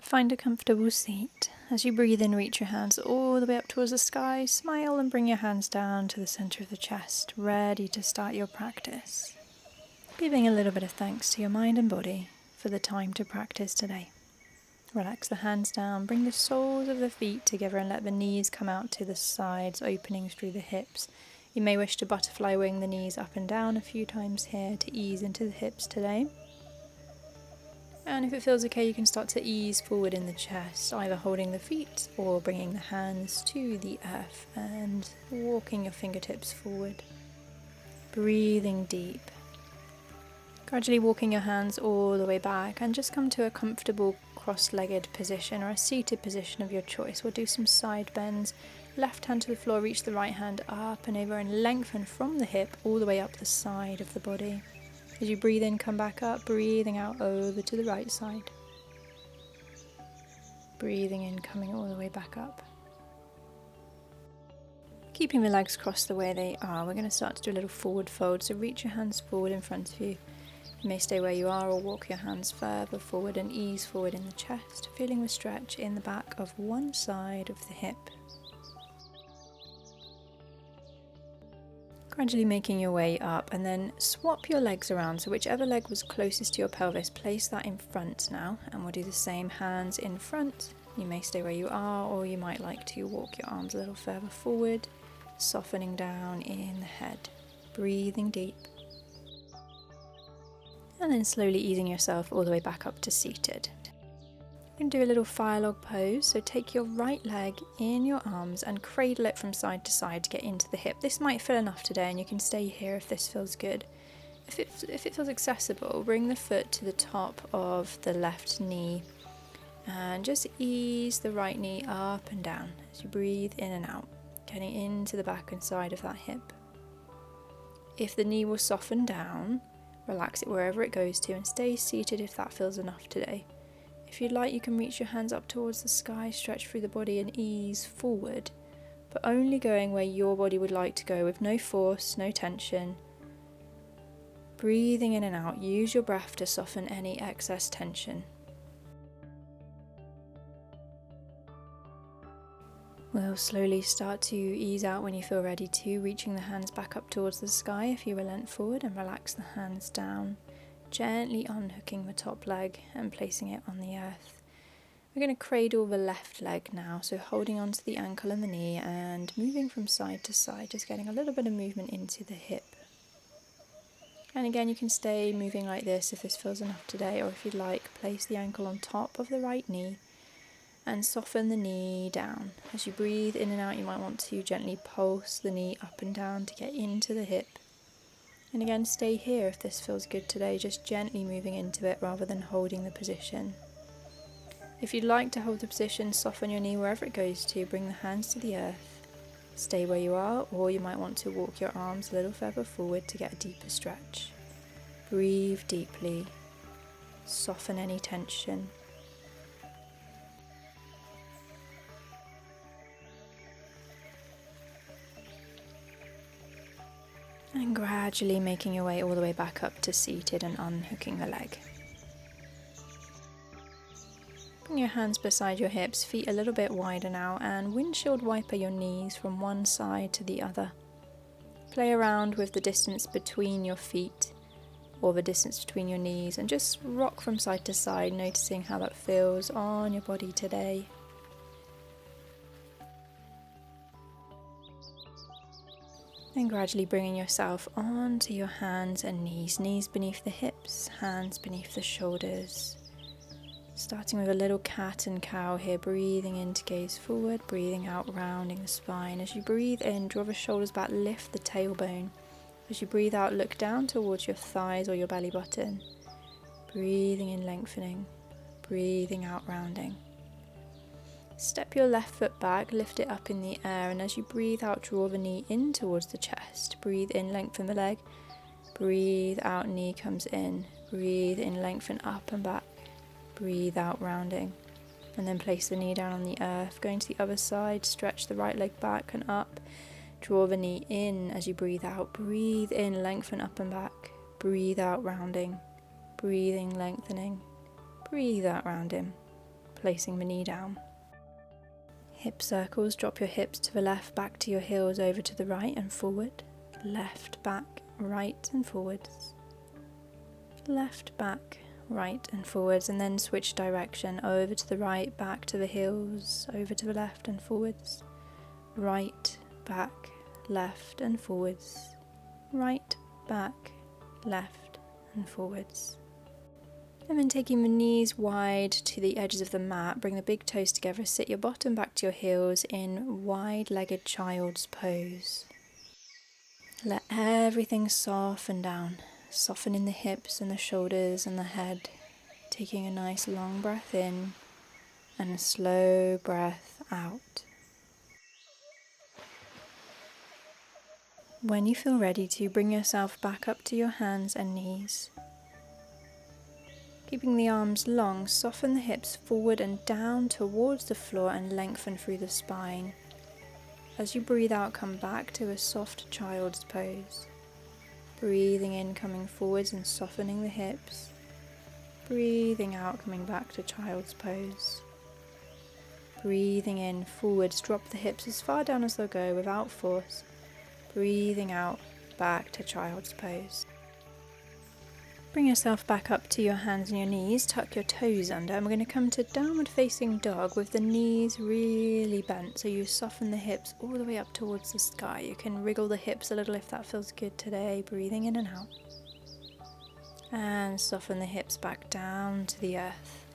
Find a comfortable seat. As you breathe in, reach your hands all the way up towards the sky. Smile and bring your hands down to the center of the chest, ready to start your practice. Giving a little bit of thanks to your mind and body for the time to practice today. Relax the hands down, bring the soles of the feet together and let the knees come out to the sides, opening through the hips. You may wish to butterfly wing the knees up and down a few times here to ease into the hips today. And if it feels okay, you can start to ease forward in the chest, either holding the feet or bringing the hands to the earth and walking your fingertips forward. Breathing deep. Gradually walking your hands all the way back and just come to a comfortable cross-legged position or a seated position of your choice. We'll do some side bends. Left hand to the floor, reach the right hand up and over and lengthen from the hip all the way up the side of the body. As you breathe in, come back up, breathing out over to the right side. Breathing in, coming all the way back up. Keeping the legs crossed the way they are, we're going to start to do a little forward fold. So reach your hands forward in front of you. You may stay where you are or walk your hands further forward and ease forward in the chest, feeling the stretch in the back of one side of the hip. Gradually making your way up and then swap your legs around. So whichever leg was closest to your pelvis, place that in front now. And we'll do the same, hands in front. You may stay where you are or you might like to walk your arms a little further forward, softening down in the head. Breathing deep. And then slowly easing yourself all the way back up to seated. You can do a little fire log pose, so take your right leg in your arms and cradle it from side to side to get into the hip. This might feel enough today and you can stay here if this feels good. If it feels accessible, bring the foot to the top of the left knee and just ease the right knee up and down as you breathe in and out, getting into the back and side of that hip. If the knee will soften down, relax it wherever it goes to and stay seated if that feels enough today. If you'd like, you can reach your hands up towards the sky, stretch through the body and ease forward, but only going where your body would like to go with no force, no tension. Breathing in and out, use your breath to soften any excess tension. We'll slowly start to ease out when you feel ready to, reaching the hands back up towards the sky if you relent forward and relax the hands down. Gently unhooking the top leg and placing it on the earth. We're going to cradle the left leg now, so holding onto the ankle and the knee and moving from side to side, just getting a little bit of movement into the hip. And again, you can stay moving like this if this feels enough today, or if you'd like, place the ankle on top of the right knee and soften the knee down. As you breathe in and out, you might want to gently pulse the knee up and down to get into the hip. And again, stay here if this feels good today, just gently moving into it rather than holding the position. If you'd like to hold the position, soften your knee wherever it goes to, bring the hands to the earth. Stay where you are, or you might want to walk your arms a little further forward to get a deeper stretch. Breathe deeply, soften any tension. And gradually making your way all the way back up to seated and unhooking the leg. Bring your hands beside your hips, feet a little bit wider now, and windshield wiper your knees from one side to the other. Play around with the distance between your feet or the distance between your knees and just rock from side to side, noticing how that feels on your body today. And gradually bringing yourself onto your hands and knees, knees beneath the hips, hands beneath the shoulders. Starting with a little cat and cow here, breathing in to gaze forward, breathing out, rounding the spine. As you breathe in, draw the shoulders back, lift the tailbone. As you breathe out, look down towards your thighs or your belly button. Breathing in, lengthening, breathing out, rounding. Step your left foot back, lift it up in the air, and as you breathe out, draw the knee in towards the chest. Breathe in, lengthen the leg. Breathe out, knee comes in. Breathe in, lengthen up and back. Breathe out, rounding. And then place the knee down on the earth. Going to the other side, stretch the right leg back and up. Draw the knee in as you breathe out. Breathe in, lengthen up and back. Breathe out, rounding. Breathing, lengthening. Breathe out, rounding. placing the knee down. Hip circles, drop your hips to the left, back to your heels, over to the right and forward. Left, back, right and forwards. Left, back, right and forwards, and then switch direction, over to the right, back to the heels, over to the left and forwards. Right, back, left and forwards. Right, back, left and forwards. And then taking the knees wide to the edges of the mat, bring the big toes together, sit your bottom back to your heels in wide-legged child's pose. Let everything soften down, softening the hips and the shoulders and the head, taking a nice long breath in and a slow breath out. When you feel ready to, bring yourself back up to your hands and knees. Keeping the arms long, soften the hips forward and down towards the floor and lengthen through the spine. As you breathe out, come back to a soft child's pose. Breathing in, coming forwards and softening the hips. Breathing out, coming back to child's pose. Breathing in, forwards, drop the hips as far down as they'll go without force. Breathing out, back to child's pose. Bring yourself back up to your hands and your knees, tuck your toes under, and we're going to come to downward facing dog with the knees really bent, so you soften the hips all the way up towards the sky. You can wriggle the hips a little if that feels good today, breathing in and out. And soften the hips back down to the earth.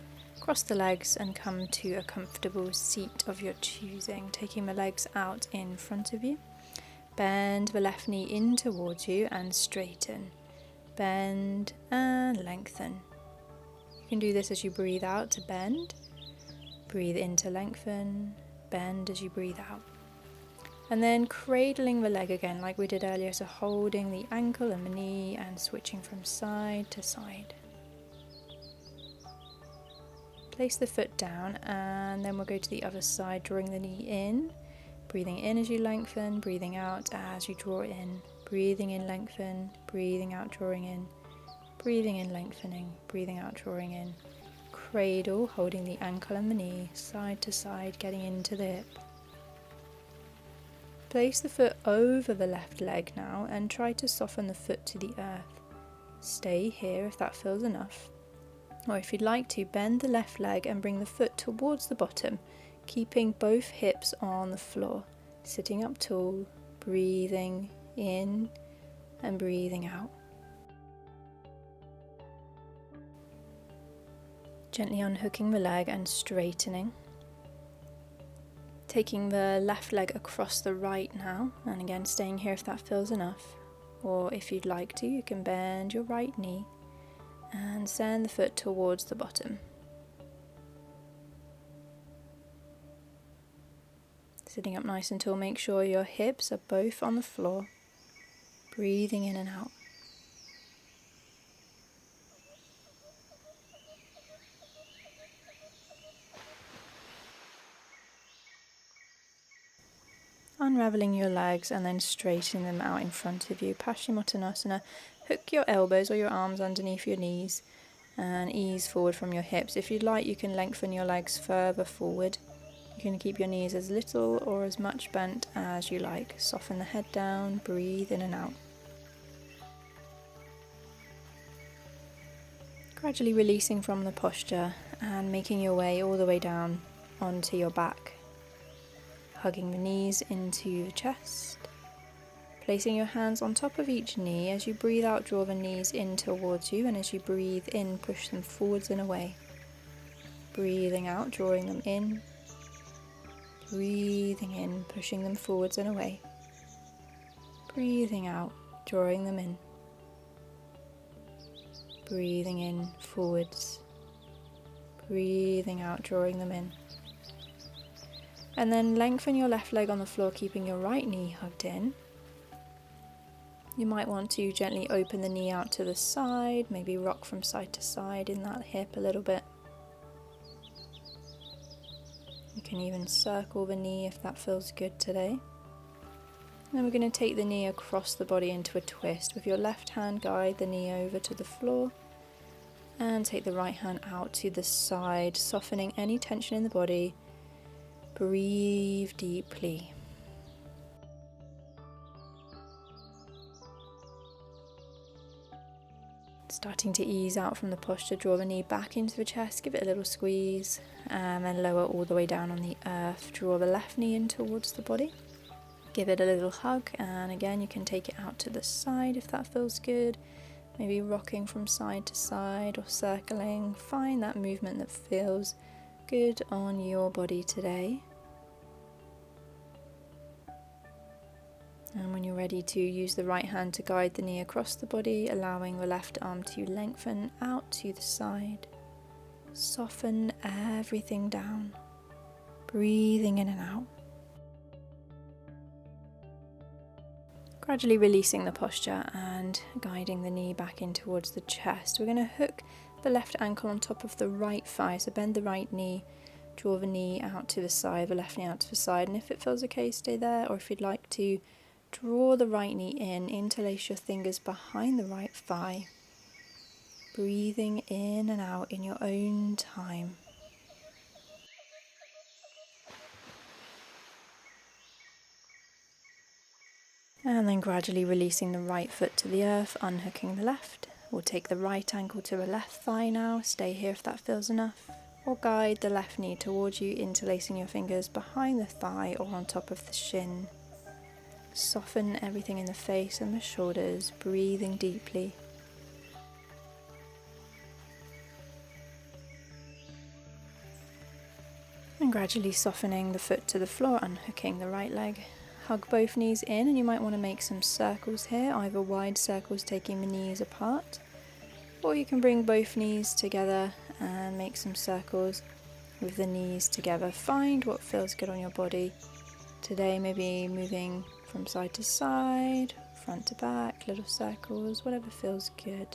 Cross the legs and come to a comfortable seat of your choosing, taking the legs out in front of you. Bend the left knee in towards you and straighten. Bend and lengthen. You can do this as you breathe out to bend. Breathe in to lengthen. Bend as you breathe out. And then cradling the leg again like we did earlier, so holding the ankle and the knee and switching from side to side. Place the foot down and then we'll go to the other side, drawing the knee in. Breathing in as you lengthen, breathing out as you draw in. Breathing in, lengthen, breathing out, drawing in. Breathing in, lengthening, breathing out, drawing in. Cradle, holding the ankle and the knee, side to side, getting into the hip. Place the foot over the left leg now and try to soften the foot to the earth. Stay here if that feels enough. Or if you'd like to, bend the left leg and bring the foot towards the bottom, keeping both hips on the floor. Sitting up tall, breathing in and breathing out. Gently unhooking the leg and straightening. Taking the left leg across the right now, and again staying here if that feels enough. Or if you'd like to, you can bend your right knee and send the foot towards the bottom. Sitting up nice and tall, make sure your hips are both on the floor. Breathing in and out. Unraveling your legs and then straightening them out in front of you. Pashy Mottanasana. Hook your elbows or your arms underneath your knees and ease forward from your hips. If you'd like, you can lengthen your legs further forward. You can keep your knees as little or as much bent as you like. Soften the head down, breathe in and out. Gradually releasing from the posture and making your way all the way down onto your back. Hugging the knees into the chest. Placing your hands on top of each knee. As you breathe out, draw the knees in towards you, and as you breathe in, push them forwards and away. Breathing out, drawing them in. Breathing in, pushing them forwards and away. Breathing out, drawing them in. Breathing in, forwards. Breathing out, drawing them in. And then lengthen your left leg on the floor, keeping your right knee hugged in. You might want to gently open the knee out to the side, maybe rock from side to side in that hip a little bit. You can even circle the knee if that feels good today. Then we're going to take the knee across the body into a twist. With your left hand, guide the knee over to the floor And take the right hand out to the side, softening any tension in the body. Breathe deeply. Starting to ease out from the posture, draw the knee back into the chest, give it a little squeeze, and then lower all the way down on the earth. Draw the left knee in towards the body. Give it a little hug, and again you can take it out to the side if that feels good. Maybe rocking from side to side or circling. Find that movement that feels good on your body today. And when you're ready to use the right hand to guide the knee across the body, allowing the left arm to lengthen out to the side. Soften everything down, breathing in and out. Gradually releasing the posture and guiding the knee back in towards the chest. We're going to hook the left ankle on top of the right thigh, so bend the right knee, draw the knee out to the side, the left knee out to the side, and if it feels okay, stay there, or if you'd like to, draw the right knee in, interlace your fingers behind the right thigh, breathing in and out in your own time. And then gradually releasing the right foot to the earth, unhooking the left. We'll take the right ankle to the left thigh now, stay here if that feels enough, or guide the left knee towards you, interlacing your fingers behind the thigh or on top of the shin. Soften everything in the face and the shoulders, breathing deeply. And gradually softening the foot to the floor, unhooking the right leg. Hug both knees in, and you might want to make some circles here, either wide circles taking the knees apart, or you can bring both knees together and make some circles with the knees together. Find what feels good on your body. Today maybe moving from side to side, front to back, little circles, whatever feels good.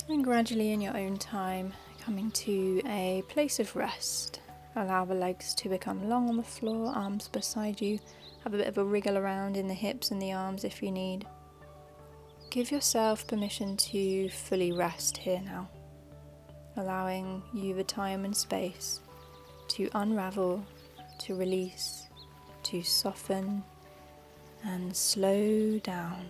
And gradually in your own time, coming to a place of rest. Allow the legs to become long on the floor, arms beside you. Have a bit of a wriggle around in the hips and the arms if you need. Give yourself permission to fully rest here now, allowing you the time and space to unravel, to release, to soften and slow down.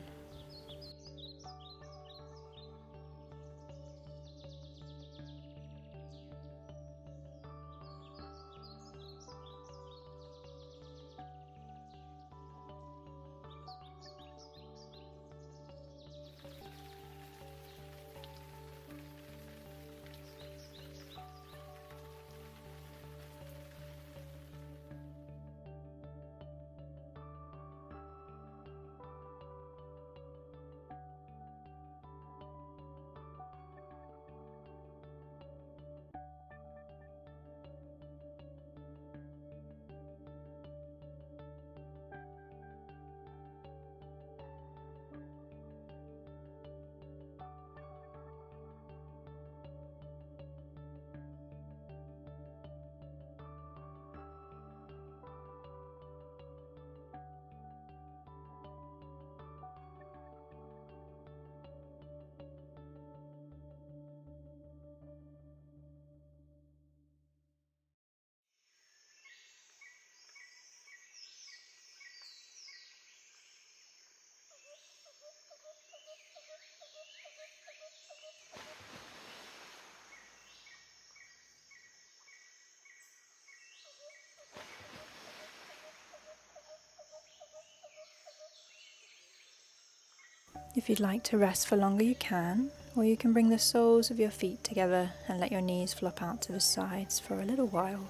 If you'd like to rest for longer, you can, or you can bring the soles of your feet together and let your knees flop out to the sides for a little while.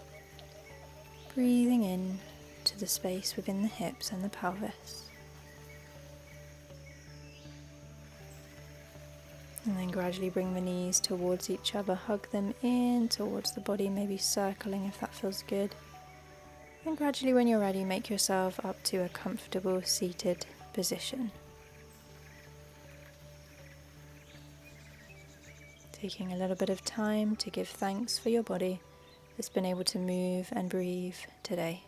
Breathing in to the space within the hips and the pelvis. And then gradually bring the knees towards each other, hug them in towards the body, maybe circling if that feels good. And gradually when you're ready, make yourself up to a comfortable seated position. Taking a little bit of time to give thanks for your body that's been able to move and breathe today.